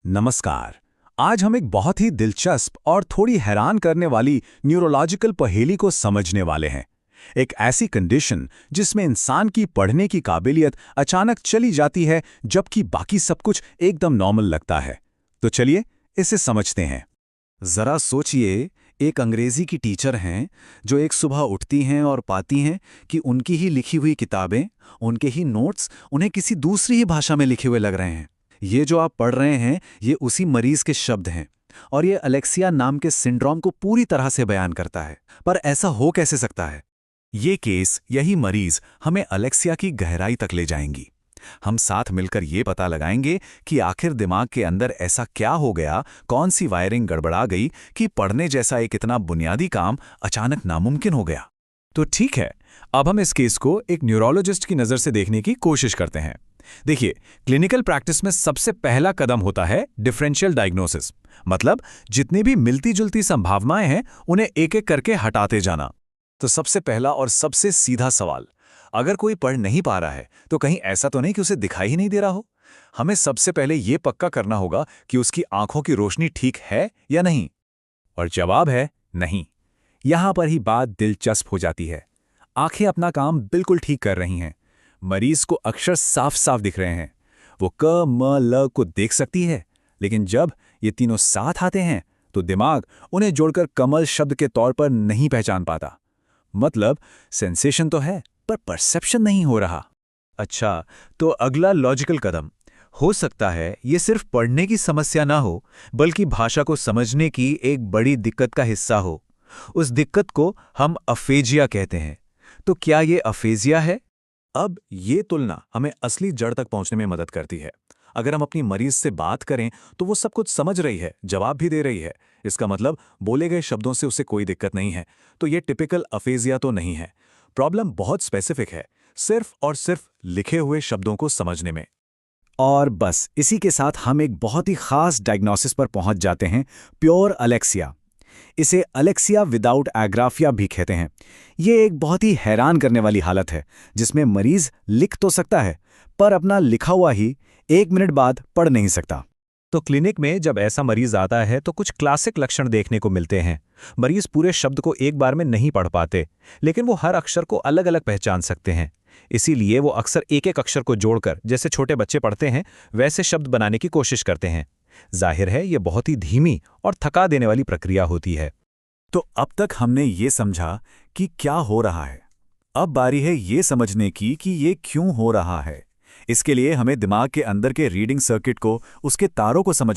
नमस्कार। आज हम एक बहुत ही दिलचस्प और थोड़ी हैरान करने वाली न्यूरोलॉजिकल पहेली को समझने वाले हैं। एक ऐसी कंडीशन जिसमें इंसान की पढ़ने की काबिलियत अचानक चली जाती है जबकि बाकी सब कुछ एकदम नॉर्मल लगता है। तो चलिए इसे समझते हैं। जरा सोचिए, एक अंग्रेजी की टीचर हैं जो एक सुबह उठती हैं और पाती हैं कि उनकी ही लिखी हुई किताबें, उनके ही नोट्स उन्हें किसी दूसरी ही भाषा में लिखे हुए लग रहे हैं। ये जो आप पढ़ रहे हैं, ये उसी मरीज के शब्द हैं और ये अलेक्सिया नाम के सिंड्रोम को पूरी तरह से बयान करता है। पर ऐसा हो कैसे सकता है? ये केस, यही मरीज हमें अलेक्सिया की गहराई तक ले जाएंगी। हम साथ मिलकर ये पता लगाएंगे कि आखिर दिमाग के अंदर ऐसा क्या हो गया, कौन सी वायरिंग गड़बड़ा गई कि पढ़ने जैसा एक इतना बुनियादी काम अचानक नामुमकिन हो गया। तो ठीक है, अब हम इस केस को एक न्यूरोलॉजिस्ट की नज़र से देखने की कोशिश करते हैं। देखिए, क्लिनिकल प्रैक्टिस में सबसे पहला कदम होता है डिफरेंशियल डायग्नोसिस। मतलब जितनी भी मिलती जुलती संभावनाएं हैं उन्हें एक एक करके हटाते जाना। तो सबसे पहला और सबसे सीधा सवाल, अगर कोई पढ़ नहीं पा रहा है तो कहीं ऐसा तो नहीं कि उसे दिखाई ही नहीं दे रहा हो। हमें सबसे पहले यह पक्का करना होगा कि उसकी आंखों की रोशनी ठीक है या नहीं। और जवाब है नहीं। यहां पर ही बात दिलचस्प हो जाती है। आंखें अपना काम बिल्कुल ठीक कर रही हैं। मरीज को अक्षर साफ साफ दिख रहे हैं। वो क म ल को देख सकती है, लेकिन जब ये तीनों साथ आते हैं तो दिमाग उन्हें जोड़कर कमल शब्द के तौर पर नहीं पहचान पाता। मतलब सेंसेशन तो है पर परसेप्शन नहीं हो रहा। अच्छा, तो अगला लॉजिकल कदम हो सकता है ये सिर्फ पढ़ने की समस्या ना हो, बल्कि भाषा को समझने की एक बड़ी दिक्कत का हिस्सा हो। उस दिक्कत को हम अफेजिया कहते हैं। तो क्या ये अफेजिया है? अब ये तुलना हमें असली जड़ तक पहुंचने में मदद करती है। अगर हम अपनी मरीज से बात करें तो वो सब कुछ समझ रही है, जवाब भी दे रही है, इसका मतलब बोले गए शब्दों से उसे कोई दिक्कत नहीं है, तो ये टिपिकल अफेजिया तो नहीं है। प्रॉब्लम बहुत स्पेसिफिक है, सिर्फ और सिर्फ लिखे हुए शब्दों को समझने में। और बस इसी के साथ हम एक बहुत ही खास डायग्नोसिस पर पहुंच जाते हैं, प्योर अलेक्सिया। इसे अलेक्सिया विदाउट एग्राफिया भी कहते हैं। ये एक बहुत ही हैरान करने वाली हालत है जिसमें मरीज लिख तो सकता है पर अपना लिखा हुआ ही 1 मिनट बाद पढ़ नहीं सकता। तो क्लिनिक में जब ऐसा मरीज आता है तो कुछ क्लासिक लक्षण देखने को मिलते हैं। मरीज पूरे शब्द को एक बार में नहीं पढ़ पाते, लेकिन वो हर अक्षर को अलग अलग पहचान सकते हैं। इसीलिए वो अक्सर एक एक अक्षर को जोड़कर, जैसे छोटे बच्चे पढ़ते हैं, वैसे शब्द बनाने की कोशिश करते हैं। जाहिर है ये बहुत ही धीमी और थका देने वाली प्रक्रिया होती है। तो अब तक हमने ये समझा कि क्या हो रहा है। अब बारी है ये समझने की कि ये क्यों हो रहा है। इसके लिए हमें दिमाग के अंदर के रीडिंग सर्किट को, उसके तारों को समझ